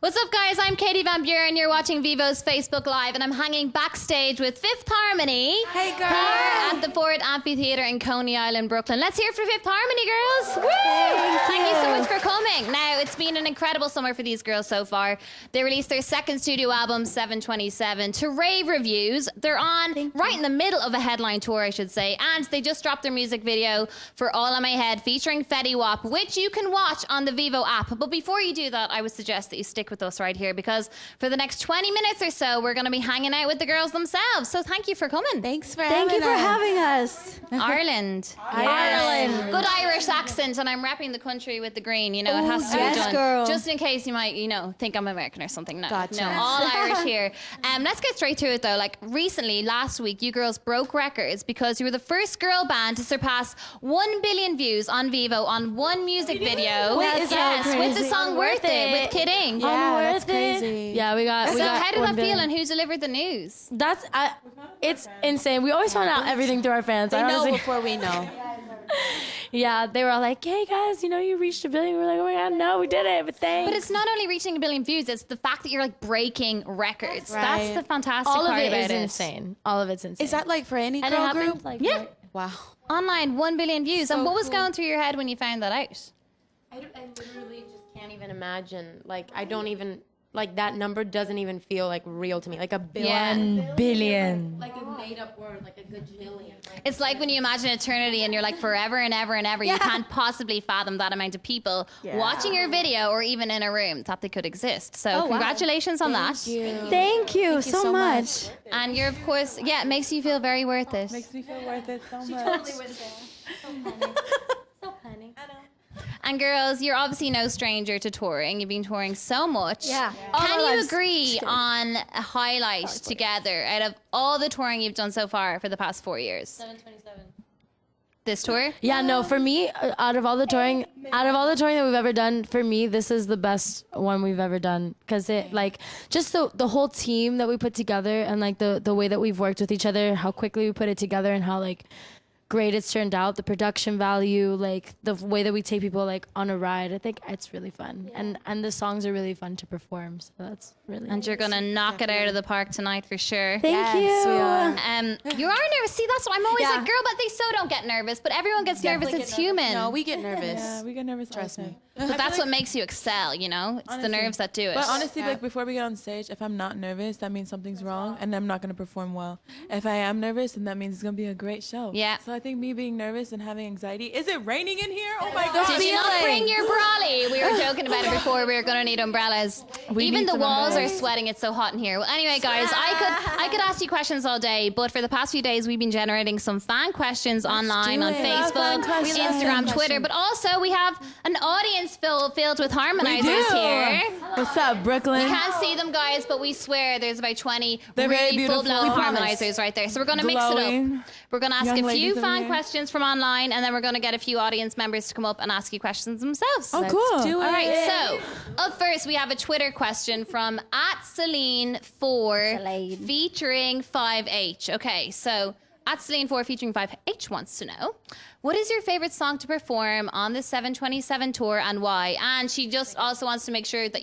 What's up, guys? I'm Katie Van Buren. You're watching Vivo's Facebook Live, and I'm hanging backstage with Fifth Harmony. Hey, girl. Here at the Ford Amphitheatre in Coney Island, Brooklyn. Let's hear it for Fifth Harmony, girls. Woo! Thank you so much for coming. Now, it's been an incredible summer for these girls so far. They released their second studio album, 727, to rave reviews. They're on right in the middle of a headline tour, I should say, and they just dropped their music video for All On My Head featuring Fetty Wap, which you can watch on the Vivo app. But before you do that, I would suggest that you stick with us right here, because for the next 20 minutes or so, we're going to be hanging out with the girls themselves. So thank you for coming. Thanks for having us. Ireland. Ireland. Good Irish accent, and I'm repping the country with the green. You know, it has to be done. Girl. Just in case you might, think I'm American or something. No, Gotcha. no, all Irish here. Let's get straight to it, though. Like, recently, last week, you girls broke records because you were the first girl band to surpass 1 billion views on Vivo on one music video. Wait, with the song Worth It with Kid Ink. Yeah, that's crazy. Yeah, we got. So how did that feel, billion. and who delivered the news? It's insane. We always find out everything through our fans. They know before we know. Yeah, they were all like, "Hey guys, you reached 1 billion." We're like, "Oh my god, no, we did it!" But thanks. But it's not only reaching 1 billion views; it's the fact that you're like breaking records. Right. That's the fantastic all of part it about is it. insane. All of it's insane. Is that like for any and it girl happened group? like Yeah. Wow. Online 1 billion views. So And what was cool. going through your head when you found that out? I literally just can't even imagine. Like, I don't even, like, that number doesn't even feel, like, real to me. Like, a billion. 1 billion. Like a made-up word, like a gajillion. It's like when you imagine eternity and you're like forever and ever and ever. You can't possibly fathom that amount of people watching your video or even in a room that they could exist. So congratulations on that. Thank you so much. And you're, of course, it makes you feel very worth it. Makes me feel worth it so much. And girls, you're obviously no stranger to touring. You've been touring so much. Yeah. Can you agree on a highlight together out of all the touring you've done so far for the past 4 years? 727. This tour? Yeah, no, for me, out of all the touring that we've ever done, for me, this is the best one we've ever done. Because it, like, just the whole team that we put together and, like, the way that we've worked with each other, how quickly we put it together and how, like, great it's turned out, the production value, like, the way that we take people, like, on a ride. I think it's really fun. And the songs are really fun to perform, so that's really And you're going to knock it out of the park tonight for sure. Thank you. You are nervous. See, that's what I'm always like, girl, but they so don't get nervous. But everyone gets nervous. It's human. No, we get nervous. Yeah, we get nervous. Trust me. But that's what makes you excel, It's Honestly. the nerves that do it. But honestly, like before we get on stage, if I'm not nervous, that means something's wrong, and I'm not gonna perform well. If I am nervous, then that means it's gonna be a great show. Yeah. So I think me being nervous and having anxiety. Is it raining in here? Oh my god! Did you not bring your brolly? We were joking about it before. We were going to need umbrellas. Even need the some walls are umbrellas. sweating. It's so hot in here. Well, anyway, guys, I could ask you questions all day, but for the past few days, we've been generating some fan questions online on Facebook, Instagram, Twitter, but also we have an audience filled with harmonizers here. What's up, Brooklyn? You can't see them, guys, but we swear there's about 20 They're very really beautiful. full-blown We promise. harmonizers right there. So we're going to mix it Glowing. up. We're going to ask Young a few ladies over fan here. questions from online, and then we're going to get a few audience members to come up and ask you questions themselves. Oh, cool. do it. All right, so up first we have a Twitter question from @Celine4 featuring 5H. Okay, so @Celine4 featuring 5H wants to know, what is your favorite song to perform on the 727 tour and why? And she just also wants to make sure that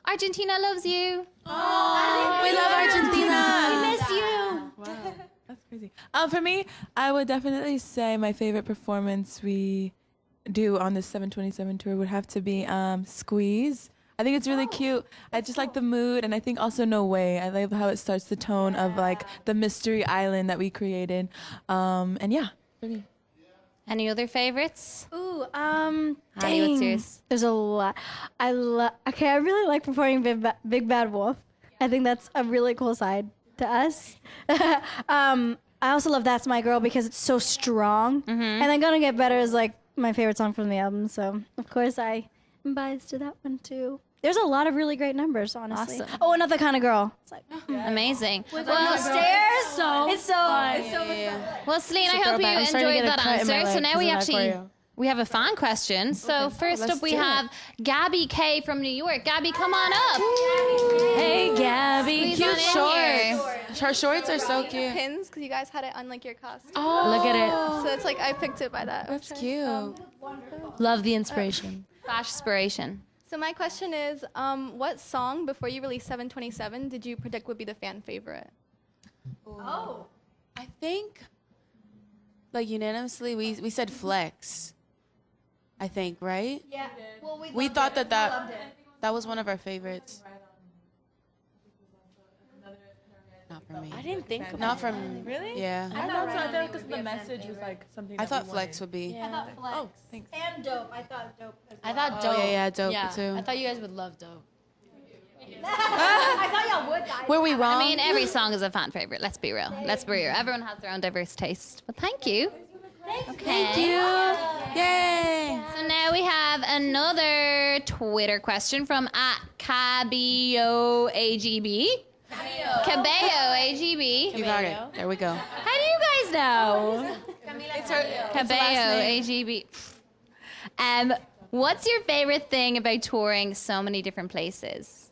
Argentina loves you. We love Argentina. We miss you. Wow, that's crazy. For me, I would definitely say my favorite performance we do on the 727 tour would have to be Squeeze. I think it's really cute. I just like the mood, and I think also No Way. I love how it starts the tone of like the mystery island that we created. And yeah, for me. Any other favorites? Ooh, Holly, what's yours? There's a lot. I really like performing Big Bad Wolf. I think that's a really cool side to us. I also love That's My Girl because it's so strong. And then Gonna Get Better is like my favorite song from the album. So of course I am biased to that one too. There's a lot of really great numbers, honestly. Awesome. Oh, Another Kind of Girl. It's like Amazing. well, stairs. It's so Well, Celine, I hope you throwback. I'm starting to enjoyed get a that cut in my answer. So leg now because we of that actually choreo. we have a fan question. So first up we have Gabby K from New York. Gabby, come on up. Hey, Gabby. Please on in here. Her shorts are so cute. Pins because you guys had it on like your costume. Look at it. So it's like I picked it by that. That's website. cute. Love the inspiration. Fashion inspiration. So my question is, what song before you released 727 did you predict would be the fan favorite? Oh. I think, like, unanimously, we said Flex. I think, right? Yeah. Well, We thought that was one of our favorites. Not for me. I didn't think about Not from. Really? Yeah. I thought so. Because the message was like something. I that thought we Flex wanted. would be. I thought Flex. Oh, thanks. And Dope. I thought Dope. I thought Dope. yeah, Dope too. I thought you guys would love Dope. I thought y'all would, guys. Were we wrong? I mean, every song is a fan favorite. Let's be real. Let's be real. Everyone has their own diverse taste. But thank you. Thank you. Yay. So now we have another Twitter question from @CabeoAGB. Cabello AGB. You got it. There we go. How do you guys know? Cabello AGB. What's your favorite thing about touring so many different places?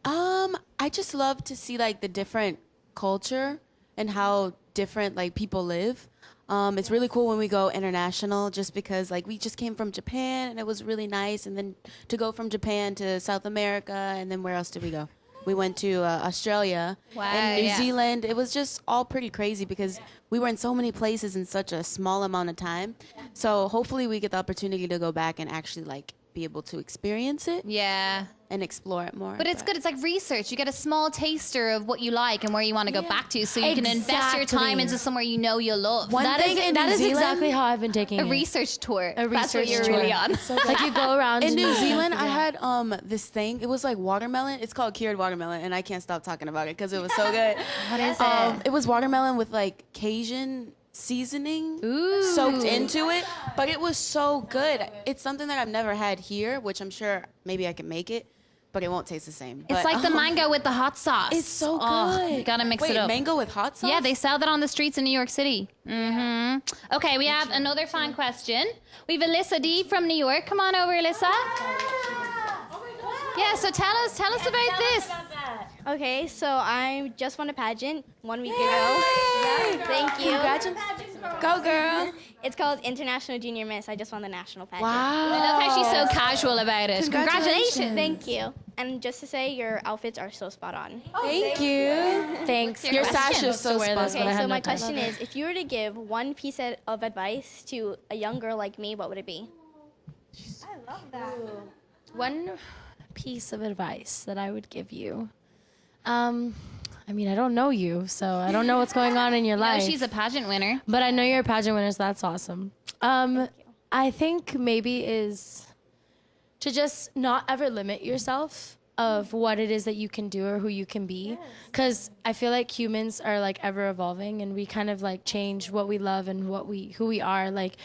I just love to see like the different culture and how different like people live. It's really cool when we go international just because like we just came from Japan and it was really nice, and then to go from Japan to South America, and then where else did we go? We went to Australia and New Zealand. It was just all pretty crazy because we were in so many places in such a small amount of time. So hopefully we get the opportunity to go back and actually like be able to experience it Yeah. and explore it more. But it's good. It's like research. You get a small taster of what you like and where you want to go back to, so you can invest your time Exactly. into somewhere you know you'll love. That is exactly how I've been taking A it. research tour. A That's what research you're tour. really on. Like you go around In New and- Zealand, I had this thing. It was like watermelon. It's called cured watermelon, and I can't stop talking about it because it was so good. What is It was watermelon with like Cajun seasoning soaked into it, but it was so good. It's something that I've never had here, which I'm sure maybe I can make it, but it won't taste the same. It's But, like the mango with the hot sauce. It's so Oh, good. you gotta mix Wait, it up. mango with hot sauce? Yeah, they sell that on the streets in New York City. Okay, we have another fan question. We have Alyssa D from New York. Come on over, Alyssa. Yeah, so tell us about this. Okay, so I just won a pageant 1 week ago. Thank you. Go, girl. It's called International Junior Miss. I just won the national pageant. I love how she's so casual about it. Congratulations. Thank you. And just to say, your outfits are so spot on. Thank you. Thanks. Your sash is so wear this, spot but I Okay, had so no my time. question is, if you were to give one piece of advice to a young girl like me, what would it be? One piece of advice that I would give you. I mean, I don't know you, so I don't know what's going on in your No, life. she's a pageant winner. But I know you're a pageant winner, so that's awesome. I think maybe is to just not ever limit yourself of what it is that you can do or who you can be. Because I feel like humans are like ever evolving, and we kind of like change what we love and who we are like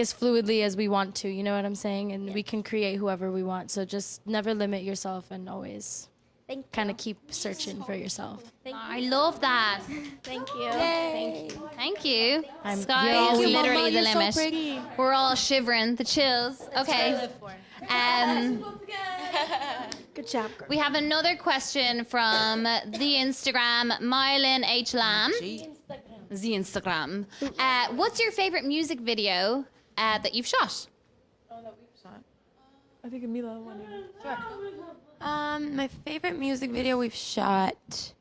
as fluidly as we want to. You know what I'm saying? And we can create whoever we want. So just never limit yourself and always Thank kind of keep searching for yourself. I love that. Thank you. Thank you. Thank you. you're Sky all is sweet. literally the You're so limit. pretty. We're all shivering, the chills. Okay. Good job, girl. We have another question from the Instagram, Mylin H. Lamb. The Instagram. What's your favorite music video that you've shot? I think Mila wanted. My favorite music video we've shot.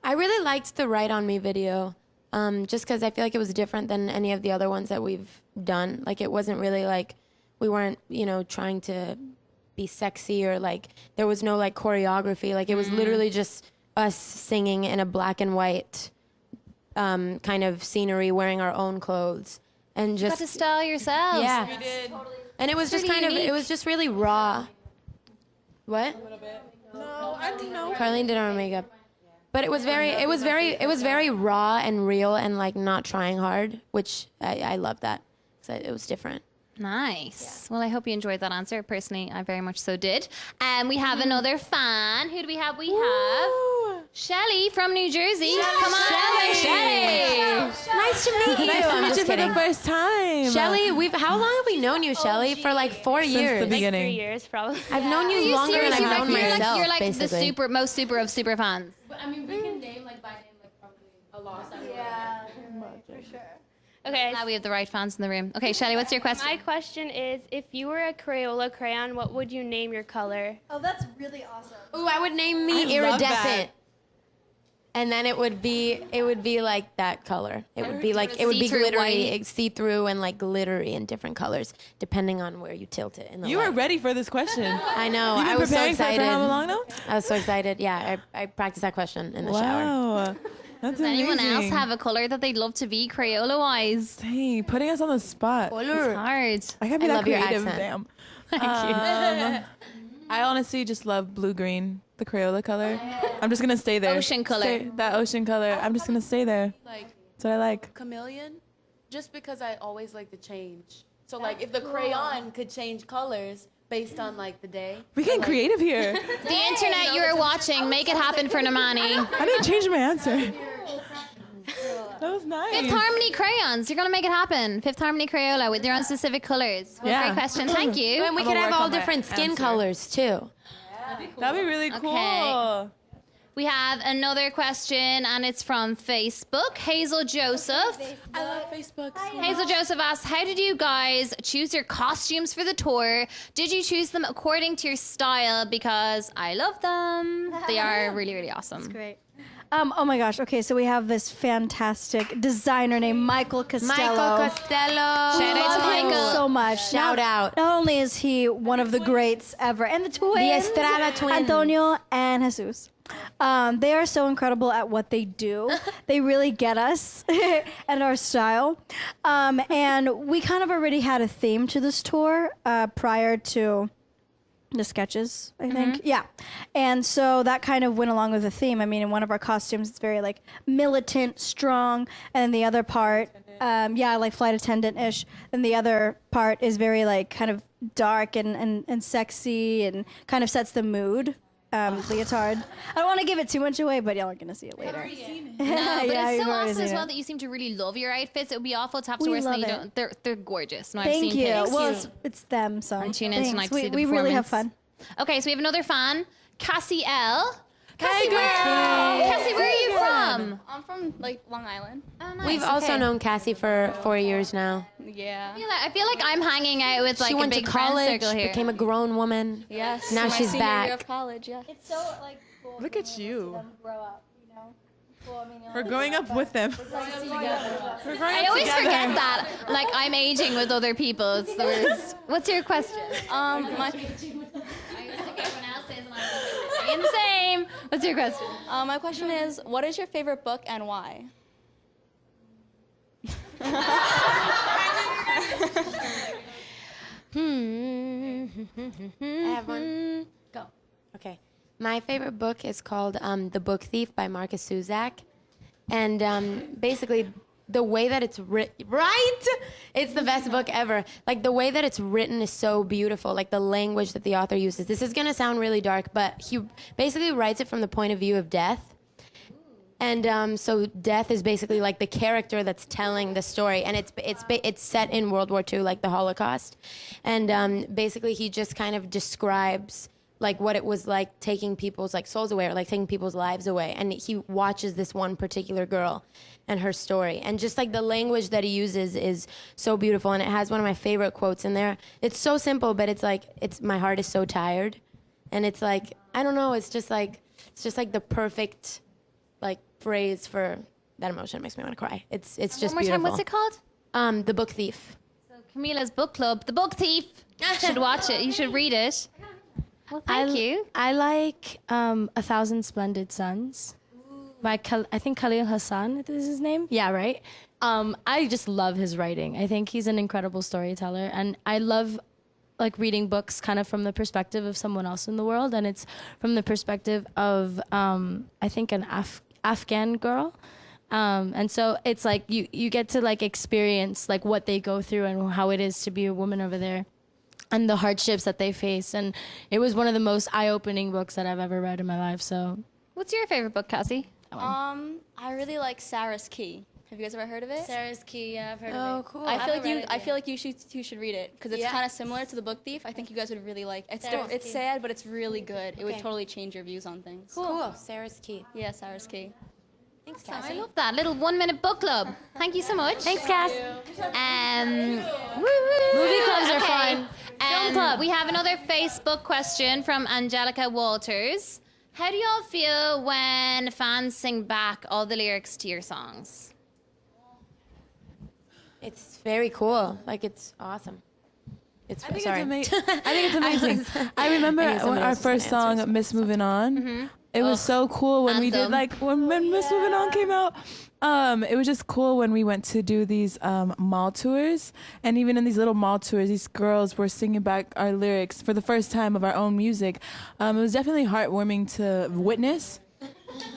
I really liked the "Right on Me" video, just because I feel like it was different than any of the other ones that we've done. Like it wasn't really like we weren't, trying to be sexy or like there was no like choreography. Like it was literally just us singing in a black and white kind of scenery, wearing our own clothes, and Got just to style yourselves. yeah. And it was just pretty kind of, it unique. was just really raw. What? No, I don't know. Carlene did our makeup. But it was very raw and real and like not trying hard, which I love that. 'Cause it was different. Nice. Well, I hope you enjoyed that answer. Personally, I very much so did. We have another fan. Who do we have? We have Shelly from New Jersey. Come on, Shelly. Nice to meet you. Nice to meet you for the first time. Shelly, how long have we known you, Shelly? For like 4 years. the Like beginning. 3 years, probably. I've known you Are you longer serious? than I've known myself, you're like basically. the most super of super fans. But I mean, we can name like by name like probably a lot. Okay. Now we have the right fans in the room. Okay, Shelley, what's your question? My question is, if you were a Crayola crayon, what would you name your color? Oh, that's really awesome. Ooh, I would name me love iridescent. that. And then it would be like that color. It would be like, it would be See-through glittery, white. see-through and like glittery in different colors, depending on where you tilt it in the You light. were ready for this question. I know. You've been I was so preparing for it excited. for how long now? I was so excited. Yeah, I practiced that question in the shower. Wow. That's Does anyone else amazing. have a color that they'd love to be Crayola-wise? Dang, putting us on the spot. It's hard. I can't be I that love your creative. accent. Damn. I honestly just love blue-green, the Crayola color. I'm just gonna stay there. Ocean color. That ocean color. I'm just gonna stay there. Like That's what I like. chameleon, just because I always like to change. So like if the crayon could change colors based on like the day. We getting creative here. The internet you are watching, make it happen for Namani. I didn't change my answer. That was nice. Fifth Harmony crayons. You're going to make it happen. Fifth Harmony Crayola with their own specific colors. Well, Yeah. Great question. Thank you. And we I'm could gonna have work all on my different skin answer. colors too. That'd be really cool. Okay. We have another question, and it's from Facebook. Hazel Joseph. I love Facebook. Hazel Joseph asks, how did you guys choose your costumes for the tour? Did you choose them according to your style? Because I love them. They are really, really awesome. Great. Oh my gosh. Okay, so we have this fantastic designer named Michael Costello. Michael Costello. Shout out to Love him Michael. so much. Shout out. Not only is he one of the greats ever, and the twins, The Estrada twins. Antonio and Jesus. They are so incredible at what they do. They really get us and our style. And we kind of already had a theme to this tour prior to the sketches, I think. Yeah. And so that kind of went along with the theme. I mean, in one of our costumes, it's very like militant, strong. And the other part, like flight attendant-ish. And the other part is very like kind of dark and sexy and kind of sets the mood. Leotard. I don't want to give it too much away, but y'all are going to see it later. No, but Yeah, it's you've so already awesome as seen well it. that you seem to really love your outfits. It would be awful to have to We wear something you love it. don't. They're gorgeous. No, I've Thank seen you. pics. Well, it's them, so And tune in tonight to we, see the we really have performance. fun. Okay, so we have another fan, Cassie L. Cassie, Hey, girl. Cassie, where are you from? I'm from like Long Island. Oh, nice. We've also okay. known Cassie for 4 years now. Yeah. I feel like I'm hanging out with like She a went big to friend college, circle here. became a grown woman. Yes. Now my she's senior back. Year of college. Yeah. It's so like cool. Look at you. Grow up, you know. Well, I mean, We're growing up with them. We're growing I up always together. forget that. Like I'm aging with other people. It's the worst. What's your question? My In the same. What's your question? my question is, what is your favorite book and why? I have one. Go. Okay. My favorite book is called The Book Thief by Marcus Zuzak. And basically, the way that it's written, right? It's the best book ever. Like, the way that it's written is so beautiful. Like, the language that the author uses. This is going to sound really dark, but he basically writes it from the point of view of death. And so death is basically like the character that's telling the story, and it's set in World War II, like the Holocaust. And basically, he just kind of describes like what it was like taking people's like souls away, or like taking people's lives away. And he watches this one particular girl and her story, and just like the language that he uses is so beautiful. And it has one of my favorite quotes in there. It's so simple, but it's like my heart is so tired, and it's like I don't know. It's just like the perfect like phrase for that emotion. It makes me want to cry. It's just One more beautiful. time. What's it called? The Book Thief. So Camila's book club, The Book Thief. You should watch it. You should read it. Well, thank you. I like 1,000 Splendid Suns by I think Khalil Hassan is his name. Yeah, right. I just love his writing. I think he's an incredible storyteller, and I love like reading books kind of from the perspective of someone else in the world, and it's from the perspective of I think an Afghan girl. And so it's like you get to like experience like what they go through and how it is to be a woman over there and the hardships that they face. And it was one of the most eye-opening books that I've ever read in my life. So What's your favorite book, Cassie? I really like Sarah's Key. Have you guys ever heard of it? Sarah's Key, yeah, I've heard Oh, of it. cool. I feel like you should read it because it's Yeah. kind of similar to The Book Thief. I think you guys would really like. It's Sarah's it's Key. sad, but it's really good. It would Okay. totally change your views on things. Cool. Sarah's Key. Yeah, Sarah's Key. Thanks, So I Cassie. love that little 1-minute book club. Thank you so much. Thanks, Cass. Movie clubs are fun. Film club. We have another Facebook question from Angelica Walters. How do y'all feel when fans sing back all the lyrics to your songs? It's very cool. Like, it's awesome. It's I think sorry. it's amazing. I think it's amazing. I remember our first song, Miss Moving On. It was so cool when we did when Miss Moving On came out. It was just cool when we went to do these mall tours, and even in these little mall tours, these girls were singing back our lyrics for the first time of our own music. It was definitely heartwarming to witness.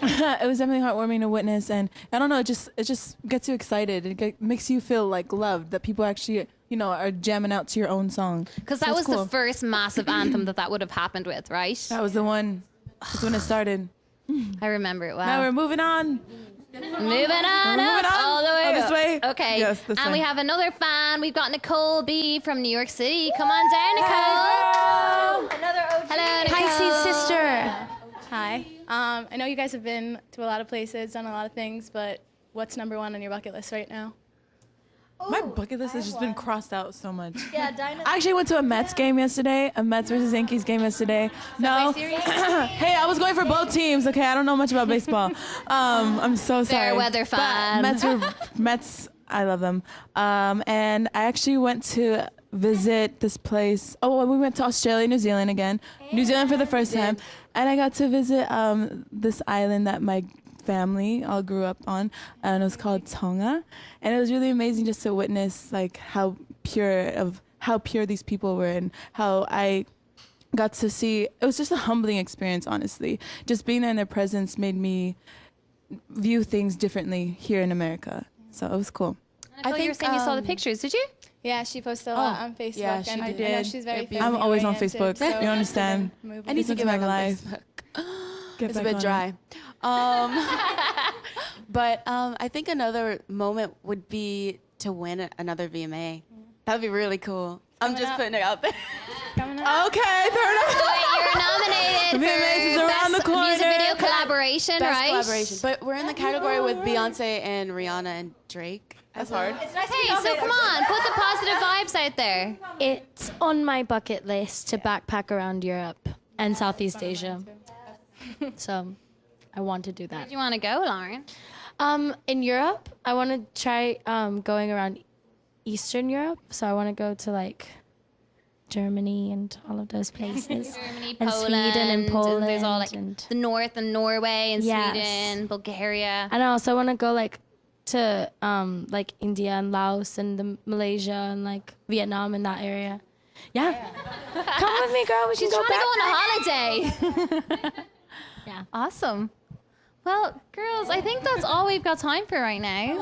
It was definitely heartwarming to witness, and I don't know, it just gets you excited. It makes you feel like loved, that people actually are jamming out to your own song. Because that was the first massive anthem that would have happened with, right? That was the one. That's when it started. I remember it well. Now we're moving on. Moving on all the way Oh, this up. way? Okay. Yes, this and way. we have another fan. We've got Nicole B from New York City. Come on down, Nicole. Another OG. Hello, Nicole. Pisces sister. Hi. I know you guys have been to a lot of places, done a lot of things, but what's number one on your bucket list right now? My bucket list has just been crossed out so much. Yeah, Dinah. I actually went to a Mets game yesterday, a Mets versus Yankees game yesterday. No. Hey, I was going for both teams. Okay, I don't know much about baseball. I'm so sorry. Fair weather fan. But Mets, I love them. And I actually went to visit this place. Oh, we went to Australia, New Zealand again. New Zealand for the first time. And I got to visit this island that my family all grew up on, and it was called Tonga, and it was really amazing just to witness like how pure these people were, and how I got to see. It was just a humbling experience, honestly. Just being there in their presence made me view things differently here in America, so it was cool. I think you were saying you saw the pictures, did you? Yeah, she posted a lot on Facebook. yeah, she and I did. know she's very I'm always on family-oriented, Facebook. so You understand? I need to get back on life. Facebook. Get It's a back bit on dry. it. But I think another moment would be to win another VMA. That'd be really cool. I'm just putting it out there. Coming up. Okay, fair enough. You're nominated VMAs is for around Best the corner. Music Video Collaboration, Best right? collaboration. But we're in the category with Beyonce and Rihanna and Drake. That's hard. Hey, so come on, put the positive vibes out there. It's on my bucket list to backpack around Europe and Southeast Asia. So I want to do Where that. do you want to go, Lauren? In Europe, I want to try going around Eastern Europe. So I want to go to like Germany and all of those places. Germany, and Poland, Sweden and Poland. there's all like and, the North and Norway and Yes. Sweden, Bulgaria. and I also want to go like to like India and Laos and Malaysia and like Vietnam in that area. Yeah. Come with me, girl. We She's can trying to go go back. on a holiday. Yeah. Awesome. Well, girls, I think that's all we've got time for right now.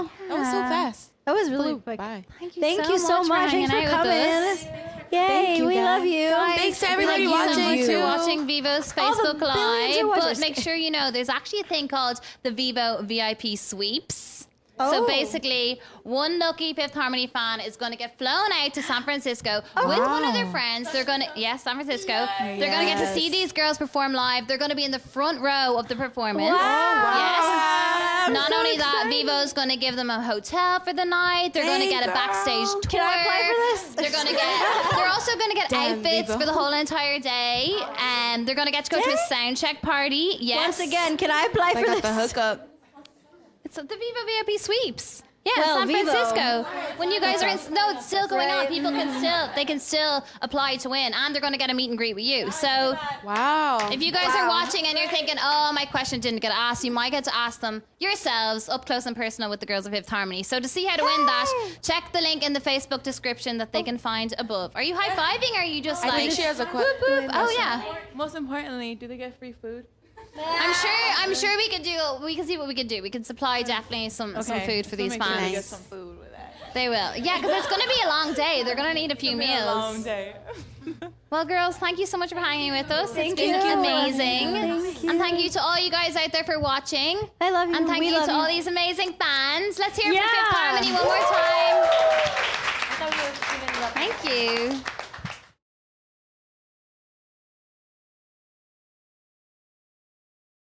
Aww. That was so fast. That was really quick. Bye. Thank you so much. hanging Thanks for out with coming. us. Yay, you, we guys. love you. Thanks to everybody Thank you so watching much too. for watching Vivo's All the Facebook billions Live. of But watchers. make sure you know there's actually a thing called the Vivo VIP Sweeps. Oh. So basically, one lucky Fifth Harmony fan is going to get flown out to San Francisco with one of their friends. They're going to, San Francisco. They're going to get to see these girls perform live. They're going to be in the front row of the performance. Yes. Not only that, Vivo's going to give them a hotel for the night. They're going to get a backstage tour. Can I apply for this? They're also going to get Damn, outfits Vivo. for the whole entire day. And they're going to get to go to a sound check party. Yes. Once again, can I apply I for got this? the hookup. It's the Vivo VIP sweeps. Yeah, Well, San Vivo. Francisco. When you guys are in, no, it's still going on. People can still apply to win, and they're going to get a meet and greet with you. So Wow. if you guys are watching and you're thinking, oh, my question didn't get asked, you might get to ask them yourselves up close and personal with the girls of Fifth Harmony. So to see how to win that, check the link in the Facebook description that they can find above. Are you high-fiving, or are you just I like... think she has a Whoop, whoop. Oh, yeah. Most importantly, do they get free food? I'm sure we can see what we can do. We can supply definitely some food for these Make sure they fans. get some food with that. They will. Yeah, because it's going to be a long day. They're going to need a few meals. A long day. Well, girls, thank you so much for hanging with us. It's been you. amazing. Thank you. And thank you to all you guys out there for watching. I love you. And thank we you love to you. all these amazing fans. Let's hear it for Yeah. Fifth Harmony one more time. Thank you.